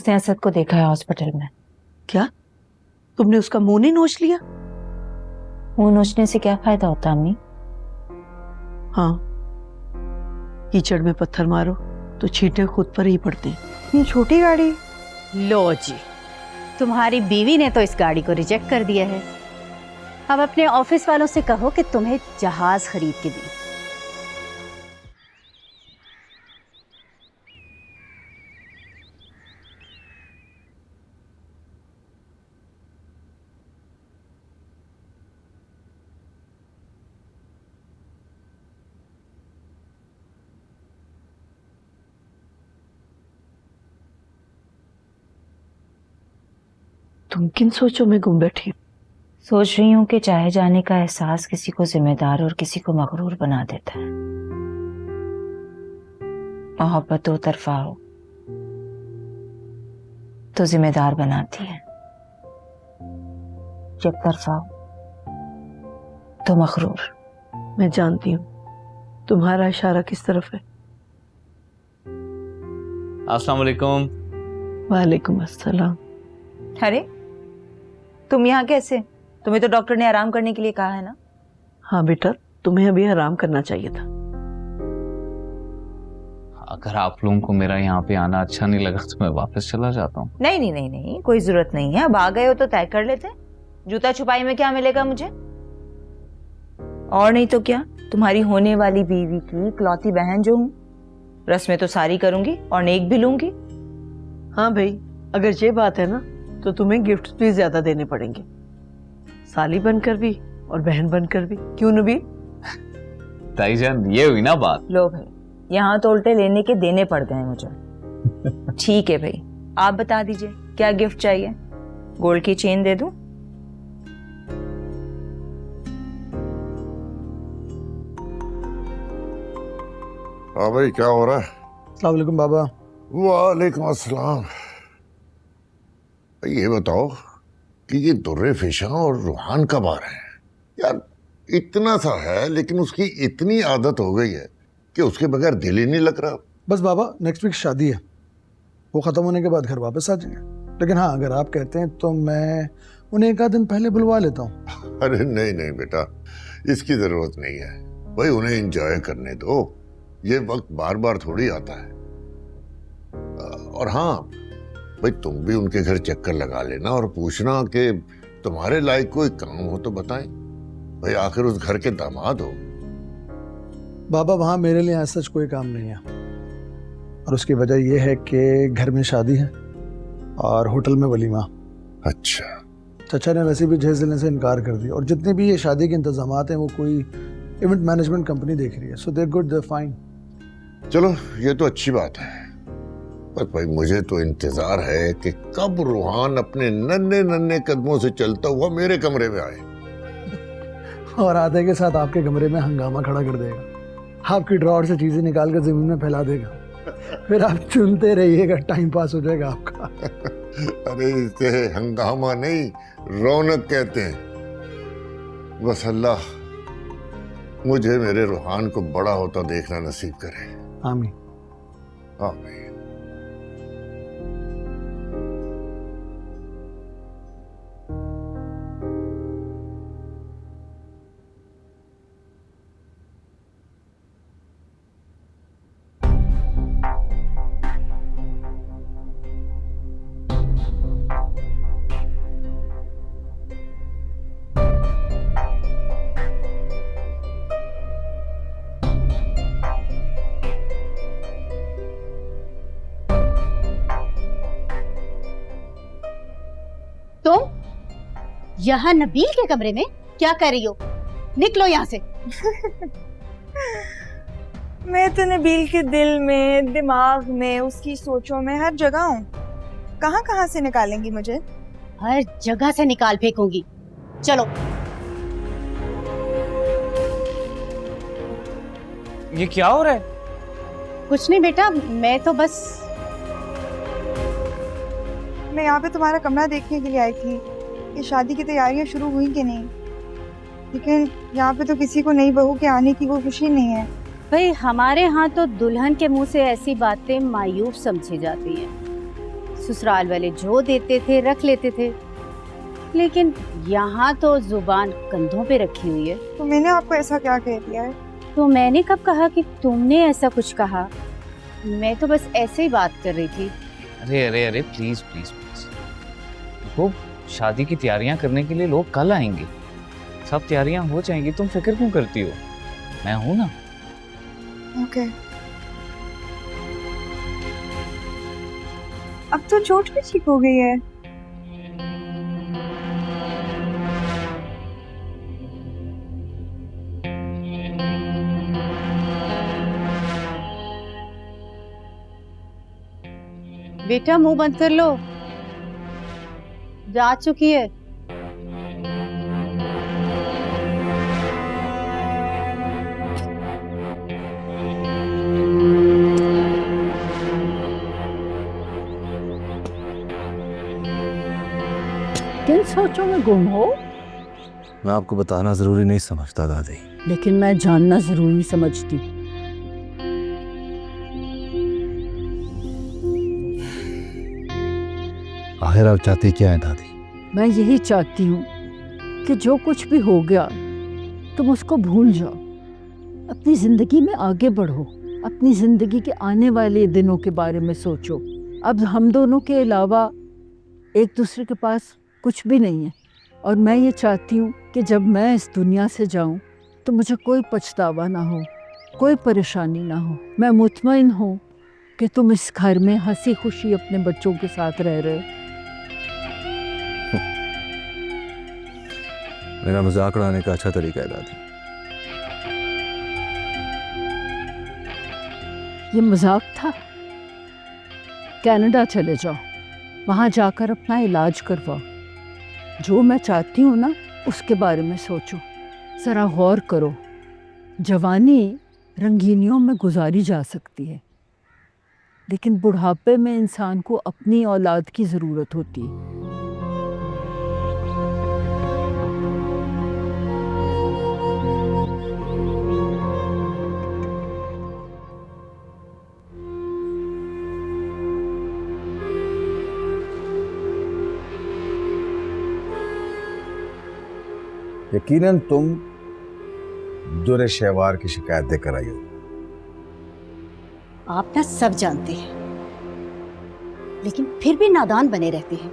उसने असद को देखा है हॉस्पिटल में। क्या तुमने उसका मुंह नहीं नोच लिया? मुंह नोचने से क्या फायदा होता अम्मी? हाँ, कीचड़ में पत्थर मारो तो छींटे खुद पर ही पड़ते हैं। इतनी छोटी गाड़ी। लो जी, तुम्हारी बीवी ने तो इस गाड़ी को रिजेक्ट कर दिया है। अब अपने ऑफिस वालों से कहो कि तुम्हें जहाज खरीद के दें। तुम किन सोचों में गुम बैठी? सोच रही हूँ कि चाहे जाने का एहसास किसी को जिम्मेदार और किसी को मगरूर बना देता है। मोहब्बत दो तरफा हो तो जिम्मेदार बनाती है, जब तरफा हो तो मगरूर। मैं जानती हूँ तुम्हारा इशारा किस तरफ है। अस्सलाम वालेकुम। वालेकुम अस्सलाम। अरे तुम यहाँ कैसे? तुम्हें तो डॉक्टर ने आराम करने के लिए कहा है ना? हाँ बेटा, तुम्हें अभी आराम करना चाहिए था। अगर आप लोगों को मेरा यहाँ पे आना अच्छा नहीं लगा तो मैं वापस चला जाता हूँ। नहीं नहीं नहीं नहीं, कोई जरूरत नहीं है। अब आ गए हो तो तय कर लेते हैं। जूता छुपाई में क्या मिलेगा मुझे? और नहीं तो क्या, तुम्हारी होने वाली बीवी की इकलौती बहन जो हूँ, रस्में तो सारी करूंगी और नेक भी लूंगी। हाँ भाई, अगर ये बात है ना तो तुम्हें गिफ्ट भी ज्यादा देने पड़ेंगे, साली बनकर भी और बहन बनकर भी। क्यों नबी? ताईजान, ये हुई ना बात। लो भाई, यहाँ तो उल्टे लेने के देने पड़ गए मुझे। ठीक है भाई, आप बता दीजिए क्या गिफ्ट चाहिए। गोल्ड की चेन दे दूं? हाँ भाई, क्या हो रहा है? अस्सलाम वालेकुम बाबा। वालेकुम अस्सलाम। ये बताओ कि ये दुर्रे फिशा और रूहान कब आ रहे हैं? यार इतना सा है लेकिन उसकी इतनी आदत हो गई है कि उसके बगैर दिल ही नहीं लग रहा। बस बाबा, नेक्स्ट वीक शादी है, वो ख़त्म होने के बाद घर वापस आ जाएंगे। लेकिन हाँ, अगर आप कहते हैं तो मैं उन्हें एक आध दिन पहले बुलवा लेता हूँ। अरे नहीं नहीं बेटा, इसकी जरूरत नहीं है भाई, उन्हें एंजॉय करने दो। ये वक्त बार बार थोड़ी आता है। और हाँ भाई, तुम भी उनके घर चक्कर लगा लेना और पूछना कि तुम्हारे लायक कोई काम हो तो बताएं। भाई आखिर उस घर के दामाद हो। बाबा वहाँ मेरे लिए सच कोई काम नहीं है, और उसकी वजह यह है कि घर में शादी है और होटल में वलीमा। अच्छा। चचा ने वैसे भी जहेज देने से इनकार कर दिया, और जितने भी ये शादी के इंतजामात हैं वो कोई इवेंट मैनेजमेंट कंपनी देख रही है। सो दे गुड, दे फाइन। चलो ये तो अच्छी बात है, पर भाई मुझे तो इंतजार है कि कब रूहान अपने नन्हे नन्हे कदमों से चलता हुआ मेरे कमरे में आए और आते के साथ आपके कमरे में हंगामा खड़ा कर देगा, आपकी ड्रॉर से चीजें निकाल कर जमीन में फैला देगा, फिर आप चुनते रहिएगा, टाइम पास हो जाएगा आपका। अरे इसे हंगामा नहीं, रौनक कहते हैं। बस अल्लाह मुझे मेरे रूहान को बड़ा होता देखना नसीब करे। आमीन। आमीन। तुम यहाँ नबील के कमरे में क्या कर रही हो? निकलो यहाँ से। मैं तो नबील के दिल में, दिमाग में, उसकी सोचों में, हर जगह हूँ। कहाँ कहाँ से निकालेंगी मुझे? हर जगह से निकाल फेंकूंगी। चलो। ये क्या हो रहा है? कुछ नहीं बेटा, मैं तो बस मैं यहाँ पे तुम्हारा कमरा देखने के लिए आई थी कि शादी की तैयारियां शुरू हुई कि नहीं, लेकिन यहाँ पे तो किसी को नई बहू के आने की कोई खुशी नहीं है। भाई हमारे यहाँ तो दुल्हन के मुंह से ऐसी बातें मायूब समझी जाती हैं। ससुराल वाले जो देते थे रख लेते थे, लेकिन यहाँ तो जुबान कंधों पे रखी हुई है। तो मैंने आपको ऐसा क्या कह दिया है? तो मैंने कब कहा कि तुमने ऐसा कुछ कहा? मैं तो बस ऐसे ही बात कर रही थी। अरे अरे अरे प्लीज प्लीज प्लीज, देखो शादी की तैयारियां करने के लिए लोग कल आएंगे, सब तैयारियां हो जाएंगी, तुम फिक्र क्यों करती हो? मैं हूं ना। ओके। अब तो चोट भी ठीक हो गई है। बेटा मुंह बंद कर लो, जा चुकी है। किन सोचों में गुम हो? मैं आपको बताना जरूरी नहीं समझता दादी, लेकिन मैं जानना जरूरी समझती। आखिर आप चाहती क्या है दादी? मैं यही चाहती हूँ कि जो कुछ भी हो गया तुम उसको भूल जाओ, अपनी जिंदगी में आगे बढ़ो, अपनी जिंदगी के आने वाले दिनों के बारे में सोचो। अब हम दोनों के अलावा एक दूसरे के पास कुछ भी नहीं है, और मैं ये चाहती हूँ कि जब मैं इस दुनिया से जाऊँ तो मुझे कोई पछतावा ना हो, कोई परेशानी ना हो। मैं मुतमईन हूँ कि तुम इस घर में हंसी खुशी अपने बच्चों के साथ रह रहे हो। मेरा मजाक उड़ाने का अच्छा तरीका है दादी। ये मजाक था? कनाडा चले जाओ, वहाँ जाकर अपना इलाज करवाओ। जो मैं चाहती हूँ ना उसके बारे में सोचो, ज़रा गौर करो। जवानी रंगीनियों में गुजारी जा सकती है, लेकिन बुढ़ापे में इंसान को अपनी औलाद की ज़रूरत होती है। यकीनन तुम दुरे शहवार की शिकायत देकर आई हो। आप ना सब जानते हैं, लेकिन फिर भी नादान बने रहते हैं।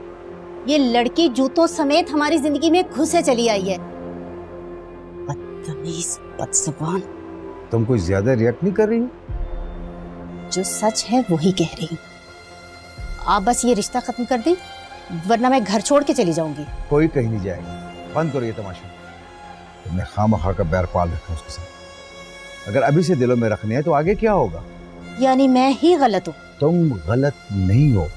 ये लड़की जूतों समेत हमारी जिंदगी में घुसे चली आई है। बदतमीज, बदजुबान। तुम कोई ज्यादा रिएक्ट नहीं कर रही हो? जो सच है वही कह रही हूँ। आप बस ये रिश्ता खत्म कर दें, वरना मैं घर छोड़ के चली जाऊंगी। कोई कहीं नहीं जाएगा। बंद करो ये तमाशा। तुमने खामखा का बैर पाल रखा उसके साथ। अगर अभी से दिलों में रखने हैं तो आगे क्या होगा? यानी मैं ही गलत हूँ? तुम गलत नहीं हो,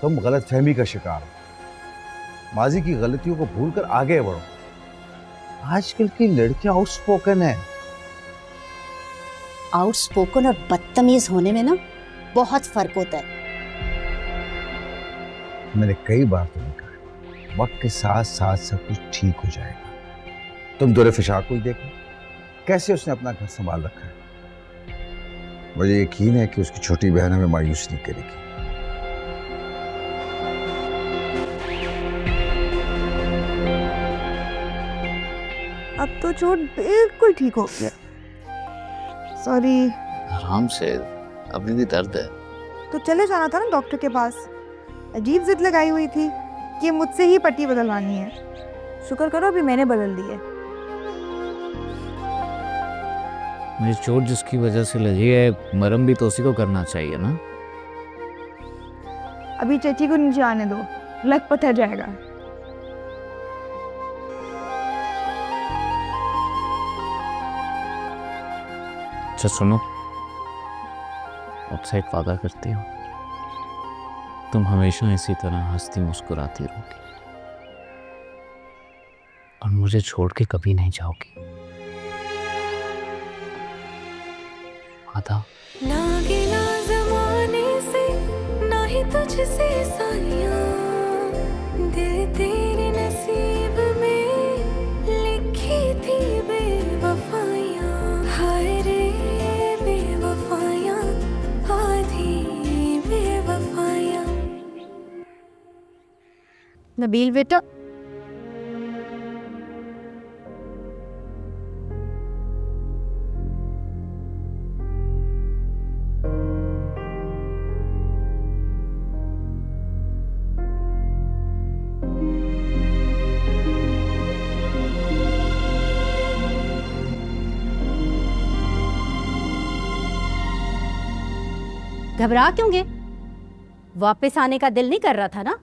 तुम गलत फहमी का शिकार हो। माजी की गलतियों को भूलकर आगे बढ़ो। आजकल की लड़कियां आउटस्पोकन है। आउटस्पोकन और बदतमीज होने में ना बहुत फर्क होता है। मैंने कई बार तुम्हें कहा, वक्त के साथ साथ सब कुछ ठीक हो जाएगा। तुम दुरे फिशाक को ही देखो, कैसे उसने अपना घर संभाल रखा है। मुझे यकीन है कि उसकी छोटी बहन हमें मायूस नहीं करेगी। अब तो चोट बिल्कुल ठीक हो गया। सॉरी। आराम से, अभी भी दर्द है। तो चले जाना था ना डॉक्टर के पास। अजीब जिद लगाई हुई थी कि मुझसे ही पट्टी बदलवानी है। शुक्र करो अभी मैंने बदल दी है। मुझे चोट जिसकी वजह से लगी है, मरहम भी तो उसी को करना चाहिए ना। अभी चची को नीचे आने दो, लग पत्थर जाएगा। अच्छा सुनो, आपसे एक वादा करती हूँ, तुम हमेशा इसी तरह हंसती मुस्कुराती रहोगी और मुझे छोड़ के कभी नहीं जाओगी। वादा? ना गिला ज़माने से, ना ही तुझसे सालियां, दिल तेरे नसीब में लिखी थी बेवफाइयां। हाय रे बेवफाइयां, आधी बेवफाइयां। नबील बेटा, घबरा क्यों गए? वापस आने का दिल नहीं कर रहा था ना?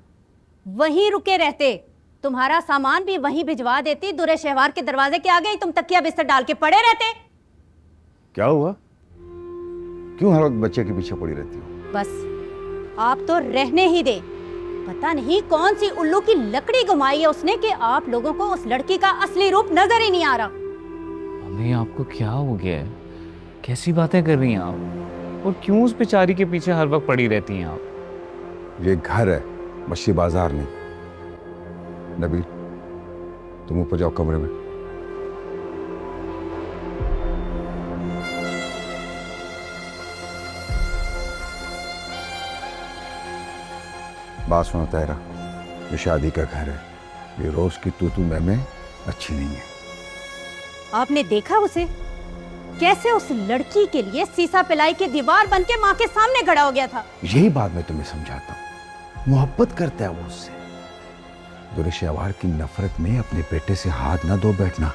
वहीं रुके रहते, तुम्हारा सामान भी वहीं भिजवा देती, दुरे शहवार के दरवाजे के आगे ही तुम तकिया बिस्तर डाल के पड़े रहते। क्या हुआ? क्यों हर वक्त बच्चे के पीछे पड़ी रहती हो? बस आप तो रहने ही दे। पता नहीं कौन सी उल्लू की लकड़ी घुमाई है उसने कि आप लोगों को उस लड़की का असली रूप नजर ही नहीं आ रहा। मम्मी आपको क्या हो गया है? कैसी बातें कर रही हैं आप? और क्यों उस बेचारी के पीछे हर वक्त पड़ी रहती हैं आप? ये घर है, मछली बाजार नहीं। नबील, तुम ऊपर जाओ कमरे में। बात सुनो तायरा, ये शादी का घर है, ये रोज की तू मैं अच्छी नहीं है। आपने देखा उसे कैसे उस लड़की के लिए सीसा पिलाई की दीवार बन के माँ के सामने खड़ा हो गया था। यही बात मैं तुम्हें समझाता हूँ, मोहब्बत करता है वो उससे। दुरे शहवार की नफरत में अपने बेटे से हाथ ना धो बैठना।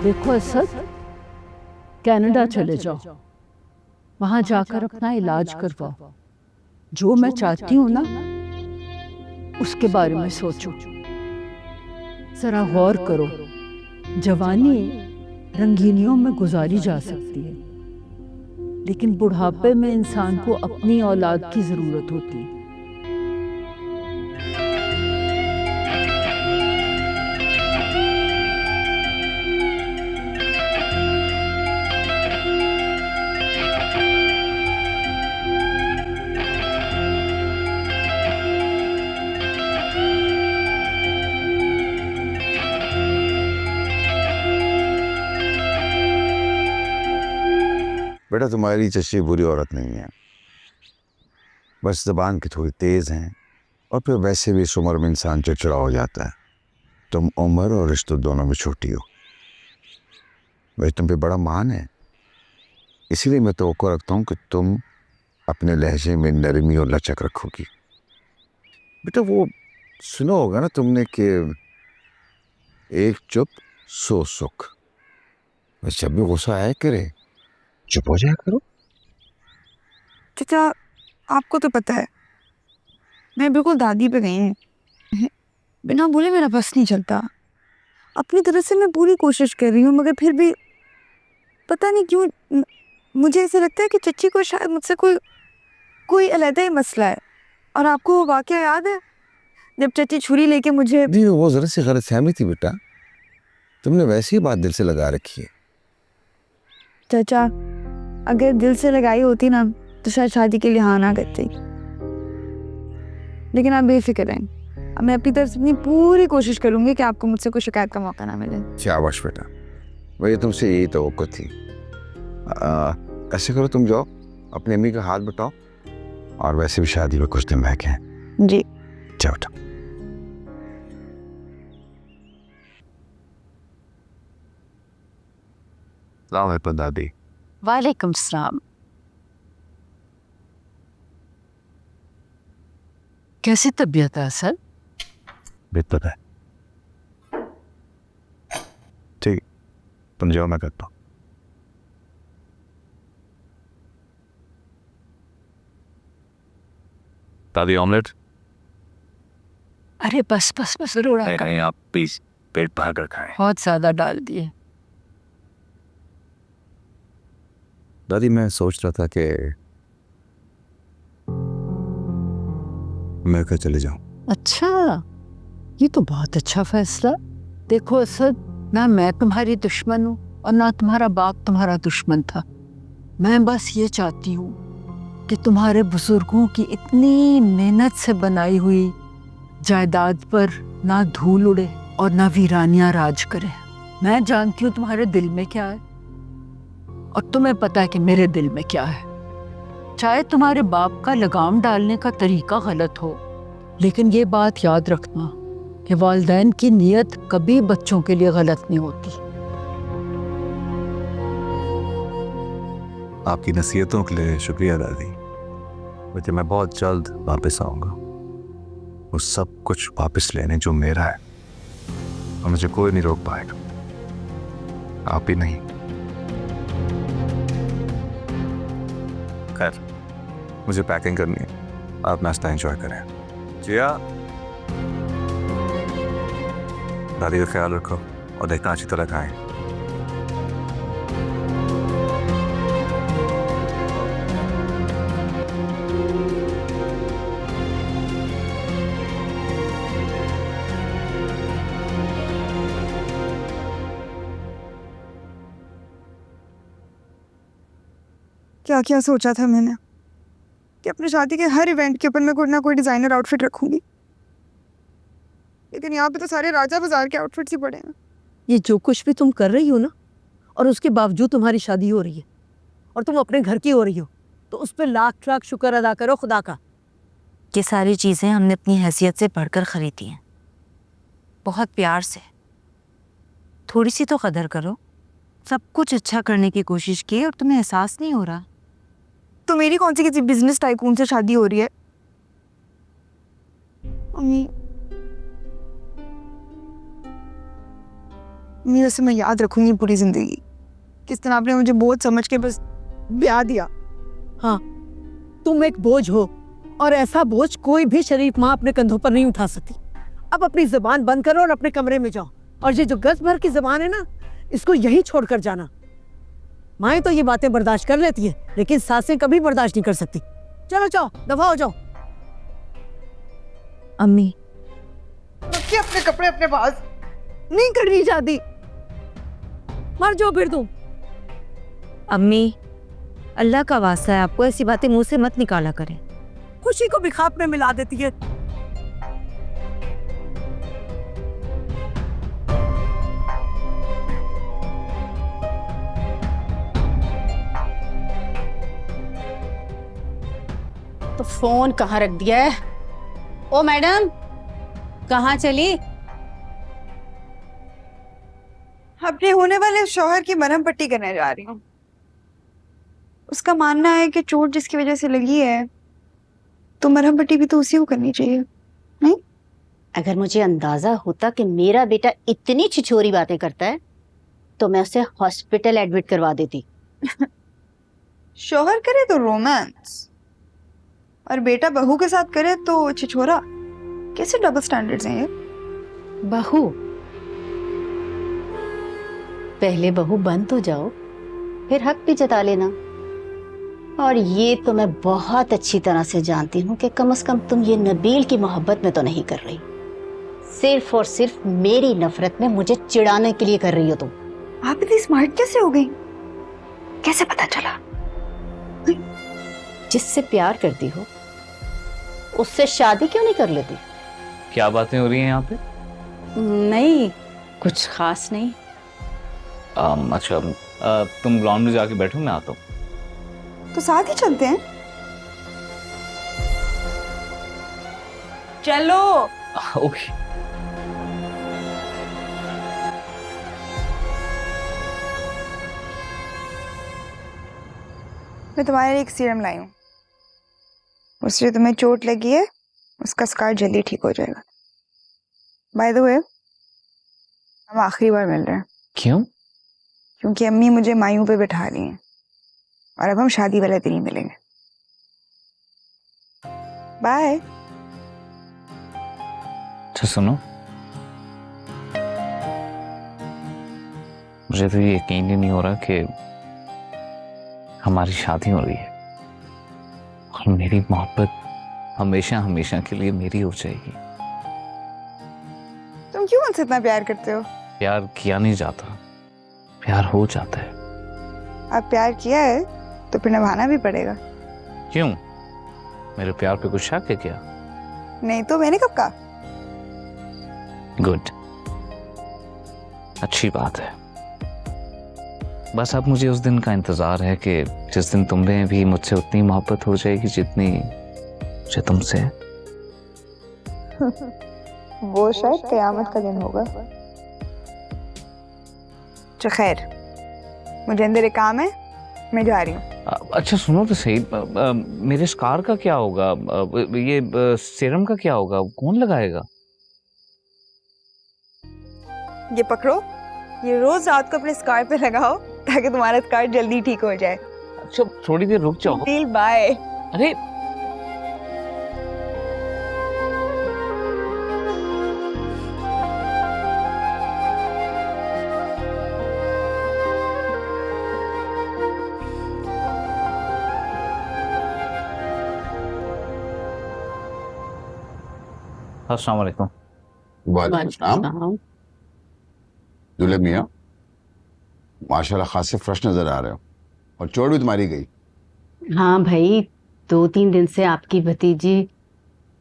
देखो असद, कनाडा चले जाओ, वहां जाकर अपना इलाज करवाओ। जो मैं चाहती हूँ ना, उसके बारे में सोचो, जरा गौर करो। जवानी रंगीनियों में गुजारी जा सकती है, लेकिन बुढ़ापे में इंसान को अपनी औलाद की जरूरत होती है। बेटा, तुम्हारी चची बुरी औरत नहीं है, बस ज़बान की थोड़ी तेज़ हैं, और फिर वैसे भी इस उम्र में इंसान चिड़चिड़ा हो जाता है। तुम उम्र और रिश्तों दोनों में छोटी हो, वही तुम पे बड़ा मान है, इसीलिए मैं तवक्को रखता हूँ कि तुम अपने लहजे में नरमी और लचक रखोगी। बेटा, वो सुना होगा ना तुमने कि एक चुप सो सुख। बस जब भी गुस्सा आया करे, चुप हो जाया करो। चाचा, आपको तो पता है मैं बिल्कुल दादी पे गई हूँ। बिना बोले मेरा बस नहीं चलता। अपनी तरफ से मैं पूरी कोशिश कर रही हूँ, मगर फिर भी पता नहीं क्यों मुझे ऐसा लगता है कि चच्ची को शायद मुझसे कोई अलग ही मसला है। और आपको वो वाकया याद है जब चच्ची छुरी लेके मुझे... नहीं, वो जरा सी गलतफहमी थी बेटा, तुमने वैसी ही बात दिल से लगा रखी है। चाचा, अगर दिल से लगाई होती ना तो शायद शादी के लिए हाँ ना करती। लेकिन आप बेफिक्र रहें, अब मैं अपनी तरफ से अपनी पूरी कोशिश करूंगी कि आपको मुझसे कोई शिकायत का मौका ना मिले। शाबाश बेटा, वही तुमसे यही तवक्को थी। ऐसे करो, तुम जाओ अपनी अम्मी का हाथ बटाओ, और वैसे भी शादी में कुछ दिन बाकी हैं। जी जाओ बेटा। अस्सलाम वालेकुम दादी। वालेकुम सलाम। कैसी तबीयत है सर? बेहतर है। ठीक, तुम जाओ, मैं करता हूँ। दादी ऑमलेट? अरे बस बस बस, रोड़ा नहीं, आप प्लीज पेट भर कर खाएं। बहुत ज्यादा डाल दिए। दादी, मैं सोच रहा था कि मैं घर चले जाऊं। अच्छा, ये तो बहुत अच्छा फैसला। देखो असद, ना मैं तुम्हारी दुश्मन हूँ और ना तुम्हारा बाप तुम्हारा दुश्मन था। मैं बस ये चाहती हूँ कि तुम्हारे बुजुर्गों की इतनी मेहनत से बनाई हुई जायदाद पर ना धूल उड़े और ना वीरानियां राज करें। मैं जानती हूँ तुम्हारे दिल में क्या है और तुम्हें पता है कि मेरे दिल में क्या है। चाहे तुम्हारे बाप का लगाम डालने का तरीका गलत हो, लेकिन ये बात याद रखना कि वालिदैन की नीयत कभी बच्चों के लिए गलत नहीं होती। आपकी नसीहतों के लिए शुक्रिया दादी। मुझे मैं बहुत जल्द वापस आऊंगा, वो सब कुछ वापस लेने जो मेरा है, और मुझे कोई नहीं रोक पाएगा, आप ही नहीं। खैर, मुझे पैकिंग करनी है, आप नाश्ता एंजॉय करें। जिया, दादी का ख्याल रखो और देखना अच्छी तरह खाएं। क्या क्या सोचा था मैंने कि अपनी शादी के हर इवेंट के ऊपर मैं कोई ना कोई डिज़ाइनर आउटफिट रखूंगी, लेकिन यहाँ पे तो सारे राजा बाजार के आउटफिट्स ही पड़े हैं। ये जो कुछ भी तुम कर रही हो ना, और उसके बावजूद तुम्हारी शादी हो रही है और तुम अपने घर की हो रही हो, तो उस पर लाख लाख शुक्र अदा करो खुदा का। ये सारी चीज़ें हमने अपनी हैसियत से बढ़कर ख़रीदी हैं, बहुत प्यार से। थोड़ी सी तो कदर करो। सब कुछ अच्छा करने की कोशिश की और तुम्हें एहसास नहीं हो रहा। तो मेरी कौन सी किसी बिजनेस टाइकून से शादी हो रही है? मम्मी, वैसे मैं याद रखूंगी पूरी जिंदगी किस तरह आपने मुझे बोझ समझ के बस ब्याह दिया। हाँ, तुम एक बोझ हो और ऐसा बोझ कोई भी शरीफ माँ अपने कंधों पर नहीं उठा सकती। अब अपनी जुबान बंद करो और अपने कमरे में जाओ, और ये जो गज भर की जुबान है ना, इसको यहीं छोड़कर जाना। माएँ तो ये बातें बर्दाश्त कर लेती है, लेकिन सासें कभी बर्दाश्त नहीं कर सकती। चलो जाओ, दफा हो जाओ। अम्मी, रखिए अपने कपड़े अपने पास। नहीं करनी शादी, मर जाओ फिर तुम। अम्मी, अल्लाह का वास्ता है, आपको ऐसी बातें मुंह से मत निकाला करें। खुशी को भी खाप में मिला देती है। तो फोन कहाँ रख दिया है? ओ मैडम, कहाँ चली? अपने होने वाले शौहर की मरहम पट्टी करने जा रही हूँ। उसका मानना है कि चोट जिसकी वजह से लगी है, तो मरहम पट्टी भी तो उसी को करनी चाहिए, नहीं? अगर मुझे अंदाजा होता कि मेरा बेटा इतनी छिछोरी बातें करता है, तो मैं उसे हॉस्पिटल एडमिट करवा देती। शौहर करे तो रोमांस, और बेटा बहू के साथ करे तो छिछोरा। कैसे डबल स्टैंडर्ड्स हैं ये? बहू, पहले बहू बन तो जाओ, फिर हक भी जता लेना। और ये तो मैं बहुत अच्छी तरह से जानती हूँ कि कम से कम तुम ये नबील की मोहब्बत में तो नहीं कर रही, सिर्फ और सिर्फ मेरी नफरत में मुझे चिढ़ाने के लिए कर रही हो तुम। आप इतनी स्मार्ट कैसे हो गई? कैसे पता चला? जिससे प्यार करती हो उससे शादी क्यों नहीं कर लेती? क्या बातें हो रही हैं यहाँ पे? नहीं, कुछ खास नहीं। अच्छा, तुम ग्राउंड में जाके बैठो, मैं आता हूँ। तो साथ ही चलते हैं। चलो। ओके। मैं तुम्हारे लिए एक सीरम लाई हूँ, उससे तुम्हें चोट लगी है, उसका स्कार जल्दी ठीक हो जाएगा। बाय द वे, हम आखिरी बार मिल रहे हैं। क्यों? क्योंकि अम्मी मुझे मायूं पे बैठा रही हैं और अब हम शादी वाले दिन ही मिलेंगे। बाय। अच्छा सुनो, मुझे तो ये यकीन ही नहीं हो रहा कि हमारी शादी हो रही है और मेरी मोहब्बत हमेशा हमेशा के लिए मेरी हो जाएगी। तुम क्यों मुझसे इतना प्यार करते हो? प्यार किया नहीं जाता, प्यार हो जाता है। अब प्यार किया है तो फिर निभाना भी पड़ेगा। क्यों? मेरे प्यार पे कुछ शक है क्या? नहीं तो मैंने कब कहा? गुड, अच्छी बात है। बस अब मुझे उस दिन का इंतजार है कि जिस दिन तुम्हें भी मुझसे उतनी मोहब्बत हो जाएगी जितनी मुझे तुमसे है। वो शायद कयामत का दिन होगा। तो खैर, मुझे अंदर एक काम है, मैं जा रही हूँ। अच्छा सुनो तो सही, मेरे स्कार का क्या होगा? ये सीरम का क्या होगा? कौन लगाएगा? ये पकड़ो, ये रोज रात को अपने स्कार पे लगाओ ताकि तुम्हारा स्कार जल्दी ठीक हो जाए। अच्छा थोड़ी देर रुक जाओ। Deal bye. अरे अस्सलाम वालेकुम। वालेकुम सलाम। दूल्हे मियाँ, माशाल्लाह खासे फ्रेश नजर आ रहे हो, और चोट भी तुम्हारी गई। हाँ भाई, 2-3 दिन से आपकी भतीजी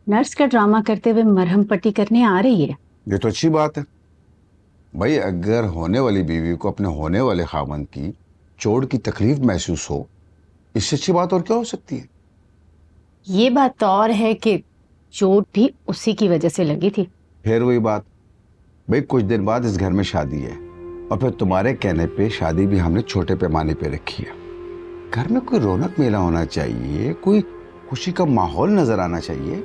नर्स का ड्रामा करते हुए मरहम पट्टी करने आ रही है। ये तो अच्छी बात है भाई। अगर होने वाली बीवी को अपने होने वाले खामन की चोट की तकलीफ महसूस हो, इससे अच्छी बात और क्या हो सकती है। ये बात तो और है कि चोट भी उसी की वजह से लगी थी। फिर वही बात भाई, कुछ दिन बाद इस घर में शादी है, और फिर तुम्हारे कहने पे शादी भी हमने छोटे पैमाने पे रखी है। घर में कोई रौनक मेला होना चाहिए, कोई खुशी का माहौल नजर आना चाहिए।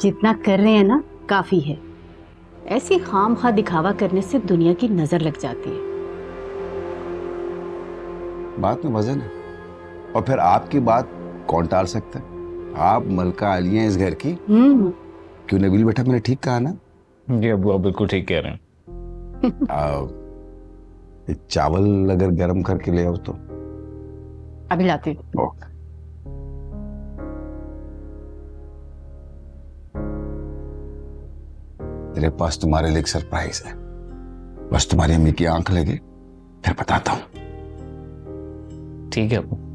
जितना कर रहे हैं ना काफी है। ऐसी खामखा दिखावा करने से दुनिया की नजर लग जाती है। बात में वजन है, और फिर आपकी बात कौन टाल सकता है? आप मलका आलिया हैं इस घर की। क्यों नबील बेटा, मैंने ठीक कहा ना? जी अबू, आप बिल्कुल ठीक कह रहे हैं। ये चावल अगर गर्म करके ले आओ तो। अभी लाती हूँ। ओके। तेरे पास तुम्हारे लिए एक सरप्राइज है, बस तुम्हारी अम्मी की आंख लगे फिर बताता हूँ। ठीक है अबू।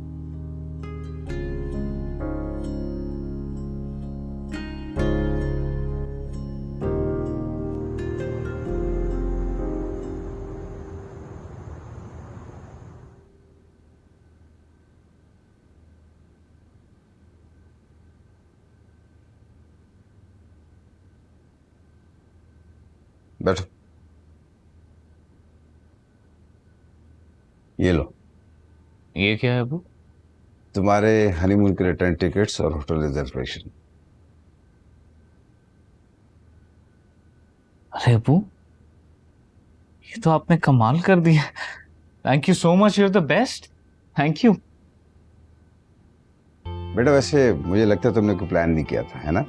बैठो। ये लो। ये क्या है अबू? तुम्हारे हनीमून के रिटर्न टिकट्स और होटल रिजर्वेशन। अरे अबू, ये तो आपने कमाल कर दिया। Thank you so much, you are the best. Thank you. बेटा वैसे मुझे लगता है तुमने कोई प्लान नहीं किया था, है ना?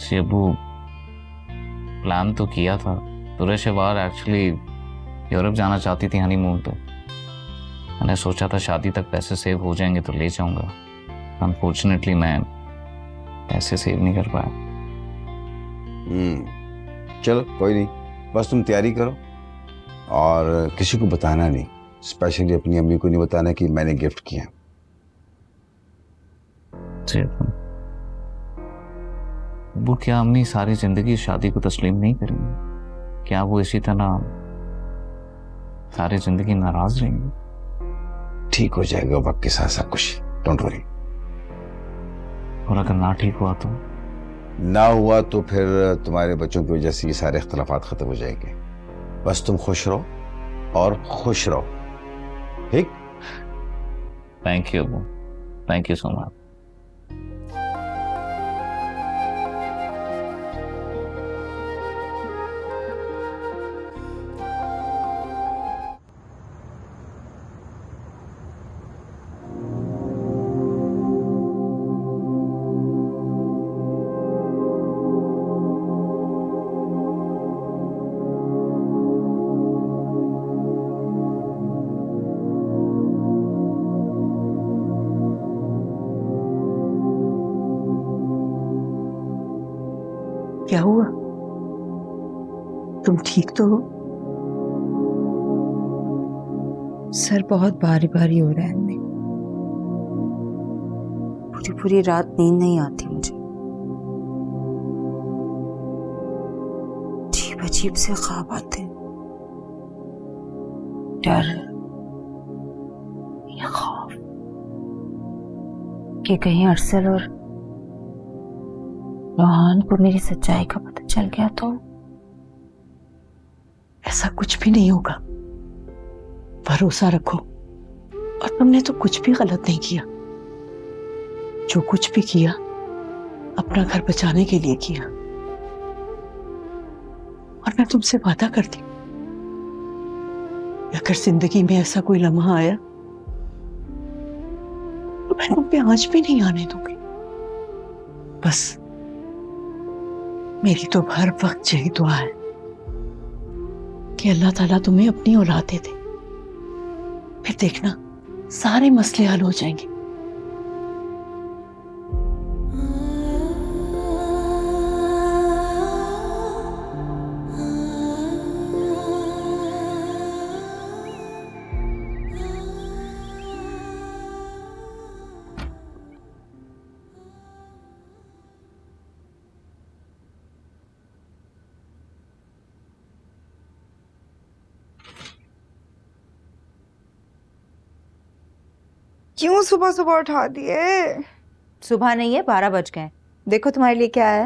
जी अबू, प्लान तो किया था। दुरेशवार एक्चुअली यूरोप जाना चाहती थी हनीमून पे। मैंने सोचा था शादी तक पैसे सेव हो जाएंगे तो ले जाऊंगा। अनफॉर्चुनेटली मैं पैसे सेव नहीं कर पाया। चलो कोई नहीं, बस तुम तैयारी करो और किसी को बताना नहीं, स्पेशली अपनी अम्मी को नहीं बताना कि मैंने गिफ्ट किया। जी वो क्या अम्मी सारी जिंदगी शादी को तस्लीम नहीं करेंगी? क्या वो इसी तरह सारी जिंदगी नाराज रहेंगी? ठीक हो जाएगा वक्त के साथ सब कुछ, डोंट वरी। और अगर ना ठीक हुआ तो? ना हुआ तो फिर तुम्हारे बच्चों की वजह से ये सारे इख्तलाफात खत्म हो जाएंगे। बस तुम खुश रहो और खुश रहो, ठीक? Thank you Abu, thank you so much. क्या हुआ? तुम ठीक तो हो? सर बहुत भारी भारी हो रहा है। हमें पूरी पूरी रात नींद नहीं आती मुझे। जी अजीब से ख्वाब आते हैं, डर या खौफ कि कहीं अरसल और रोहान को मेरी सच्चाई का पता चल गया तो। ऐसा कुछ भी नहीं होगा, भरोसा रखो। और तुमने तो कुछ भी गलत नहीं किया, जो कुछ भी किया अपना घर बचाने के लिए किया। और मैं तुमसे वादा करती हूँ, अगर जिंदगी में ऐसा कोई लम्हा आया तो मैं तुम पे आंच भी नहीं आने दूंगी। बस मेरी तो हर वक्त यही दुआ है कि अल्लाह ताला तुम्हें अपनी औलाद दे दे, फिर देखना सारे मसले हल हो जाएंगे। क्यों सुबह सुबह उठा दिए? सुबह नहीं है, 12 बज गए। देखो तुम्हारे लिए क्या है।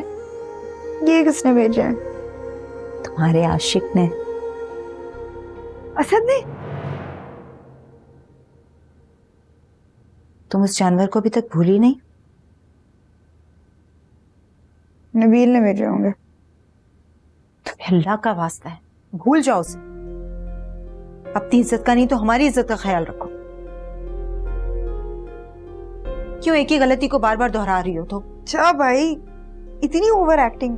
ये किसने भेजा है? तुम्हारे आशिक ने। असद ने? तुम उस जानवर को अभी तक भूली नहीं? नबील ने भेजे होंगे। तुम्हें अल्लाह का वास्ता है, भूल जाओ उसे। अपनी इज्जत का नहीं तो हमारी इज्जत का ख्याल रखो। क्यों एक ही गलती को बार बार दोहरा रही हो? तो अच्छा भाई, इतनी ओवर एक्टिंग।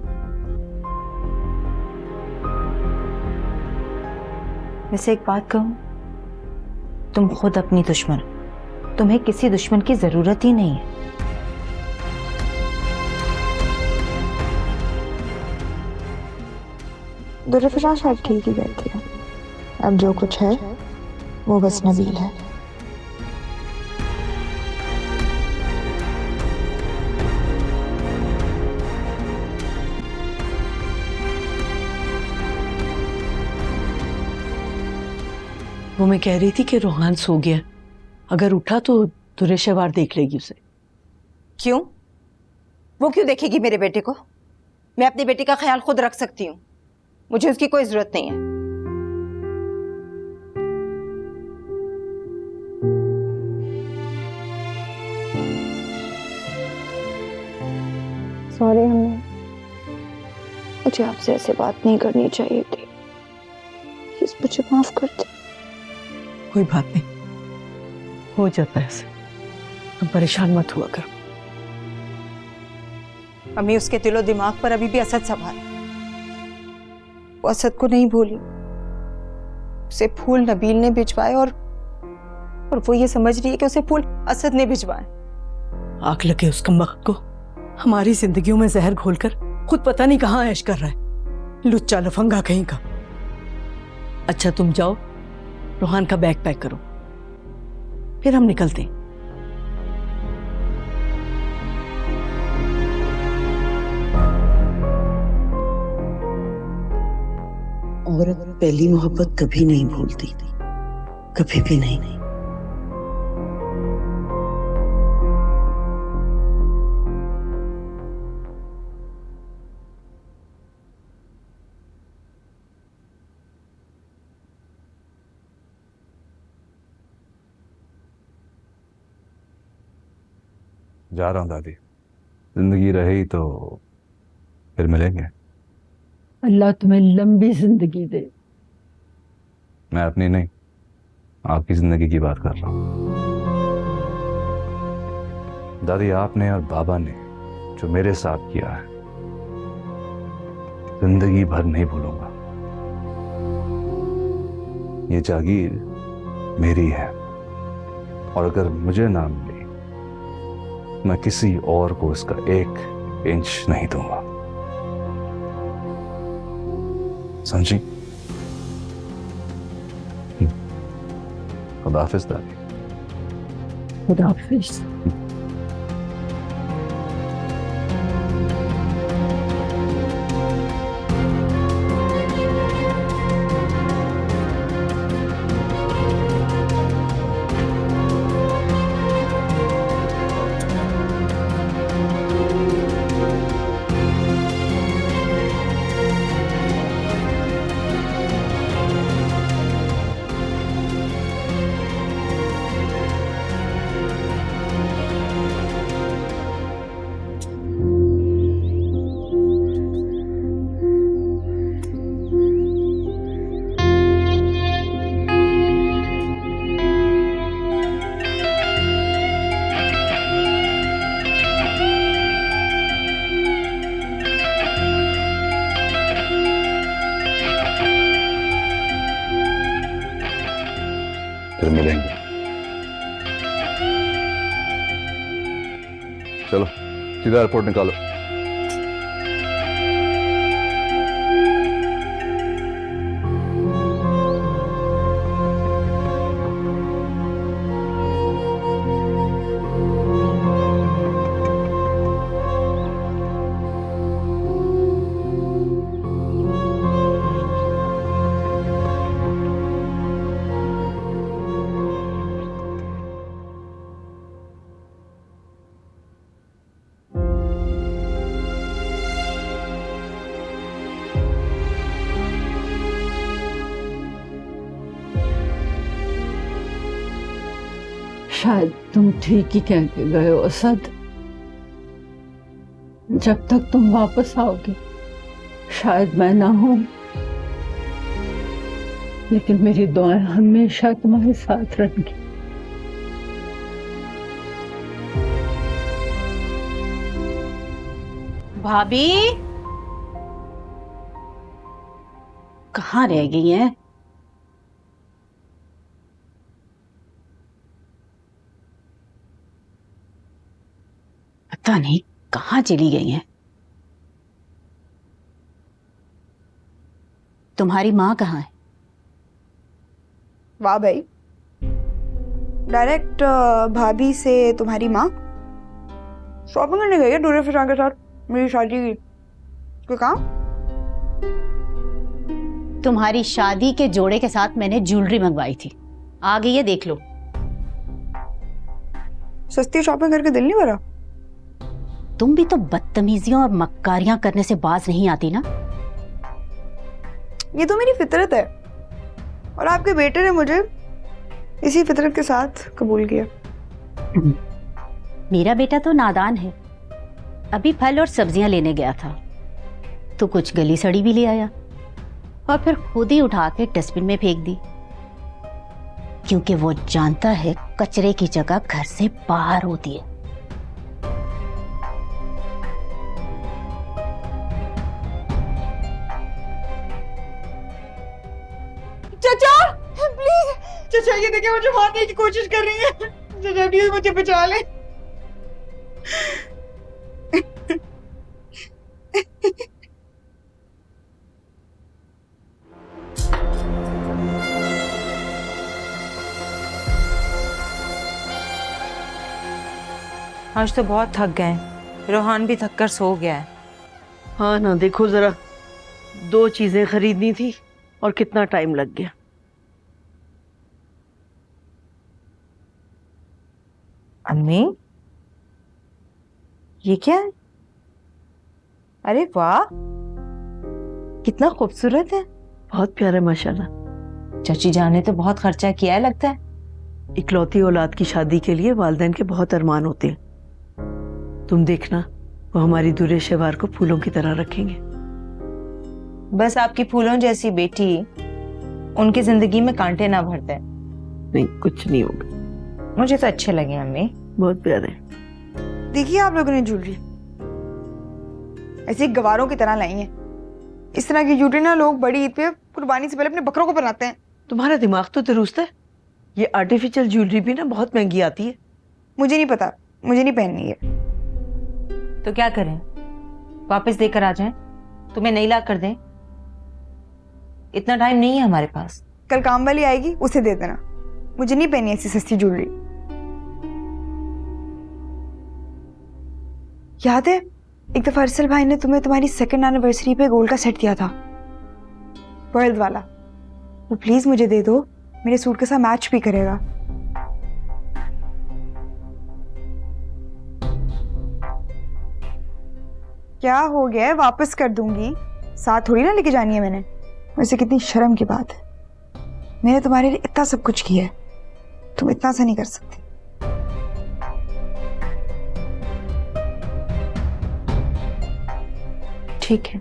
वैसे एक बात कहूं, तुम खुद अपनी दुश्मन हो। तुम्हें किसी दुश्मन की जरूरत ही नहीं है। दुर्फिशा शायद ठीक ही कहती है। अब जो कुछ है वो बस नबील है। वो मैं कह रही थी कि रोहान सो गया, अगर उठा तो दुरेशवार देख लेगी उसे। क्यों? वो क्यों देखेगी मेरे बेटे को? मैं अपनी बेटी का ख्याल खुद रख सकती हूँ, मुझे उसकी कोई जरूरत नहीं है। सॉरी, मुझे आपसे ऐसे बात नहीं करनी चाहिए थी। प्लीज मुझे माफ कर दे। कोई बात नहीं, हो जाता है ऐसे, तुम परेशान मत हुआ करो। अम्मी, उसके दिलो दिमाग पर अभी भी असद सवार है। वो असद को नहीं भूली। उसे फूल नबील ने भिजवाए और वो ये समझ रही है कि उसे फूल असद ने भिजवाए। आग लगे उस कमबख्त को, हमारी जिंदगियों में जहर घोलकर खुद पता नहीं कहाँ ऐश कर रहा है, लुच्चा लफंगा कहीं का। अच्छा तुम जाओ, रोहान का बैग पैक करो, फिर हम निकलते हैं। औरत पहली मोहब्बत कभी नहीं भूलती, कभी भी नहीं। जा रहा हूँ दादी, जिंदगी रही तो फिर मिलेंगे। अल्लाह तुम्हें लंबी जिंदगी दे। मैं अपनी नहीं, आपकी जिंदगी की बात कर रहा हूँ। दादी, आपने और बाबा ने जो मेरे साथ किया है, जिंदगी भर नहीं भूलूंगा। ये जागीर मेरी है और अगर मुझे ना मिली, मैं किसी और को इसका 1 इंच नहीं दूंगा। समझी? खुदा हाफिज दादी। खुदा हाफिज। मिलेंगे। चलो सीधा एयरपोर्ट निकालो। शायद तुम ठीक ही कह के गए हो असद। जब तक तुम वापस आओगे शायद मैं ना हूं, लेकिन मेरी दुआएं हमेशा तुम्हारे साथ रहेंगी। भाभी कहाँ रह गई हैं? पता नहीं कहाँ चली गई हैं। तुम्हारी माँ कहाँ है? वाह भाई, डायरेक्ट भाभी से तुम्हारी माँ शॉपिंग करने गई है दूल्हे फिशान के साथ, मेरी शादी की। कोई काम? तुम्हारी शादी के जोड़े के साथ मैंने ज्वेलरी मंगवाई थी, आ गई है, देख लो। सस्ती शॉपिंग करके दिल नहीं भरा? तुम भी तो बदतमीजियां और मक्कारियां करने से बाज नहीं आती ना। ये तो मेरी फितरत है और आपके बेटे ने मुझे इसी फितरत के साथ कबूल किया। मेरा बेटा तो नादान है, अभी फल और सब्जियां लेने गया था तो कुछ गली सड़ी भी ले आया और फिर खुद ही उठा के डस्टबिन में फेंक दी, क्योंकि वो जानता है कचरे की जगह घर से बाहर होती है। चाचा प्लीज, चाचा ये देखिए मुझे मारने की कोशिश कर रही है। चाचा प्लीज मुझे बचा ले। आज तो बहुत थक गए, रोहान भी थक कर सो गया है। हाँ ना, देखो जरा, 2 चीजें खरीदनी थी और कितना टाइम लग गया। अम्मी ये क्या है? अरे वाह, कितना खूबसूरत है। बहुत प्यारा माशाल्लाह। चाची जान ने तो बहुत खर्चा किया है लगता है। इकलौती औलाद की शादी के लिए वालिदैन के बहुत अरमान होते हैं। तुम देखना, वो हमारी दूल्हे शेवार को फूलों की तरह रखेंगे। बस आपकी फूलों जैसी बेटी उनकी जिंदगी में कांटे ना भरते। नहीं, कुछ नहीं होगा। मुझे तो अच्छे लगे अम्मी, बहुत प्यारे। देखिए आप लोगों ने ज्वेलरी ऐसे गवारों की तरह लाई है। इस तरह की ज्वेलरी ना लोग बड़ी ईद पे कुर्बानी से पहले अपने बकरों को पहनाते हैं। तुम्हारा दिमाग तो दुरुस्त है। ये आर्टिफिशियल ज्वेलरी भी ना बहुत महंगी आती है। मुझे नहीं पता, मुझे नहीं पहननी है। तो क्या करें, वापस देकर आ जाएं? तुम्हें नहीं ला कर दें? इतना टाइम नहीं है हमारे पास। कल काम वाली आएगी, उसे दे देना। मुझे नहीं पहनी ऐसी सस्ती ज्वेलरी। याद है एक दफा अरसल भाई ने तुम्हें तुम्हारी 2nd एनिवर्सरी पे गोल्ड का सेट दिया था, वर्ल्ड वाला। वो प्लीज मुझे दे दो, मेरे सूट के साथ मैच भी करेगा। क्या हो गया है, वापस कर दूंगी, साथ थोड़ी ना लेके जानी है मैंने। वैसे कितनी शर्म की बात है, मैंने तुम्हारे लिए इतना सब कुछ किया है, तुम इतना सा नहीं कर सकती। ठीक है।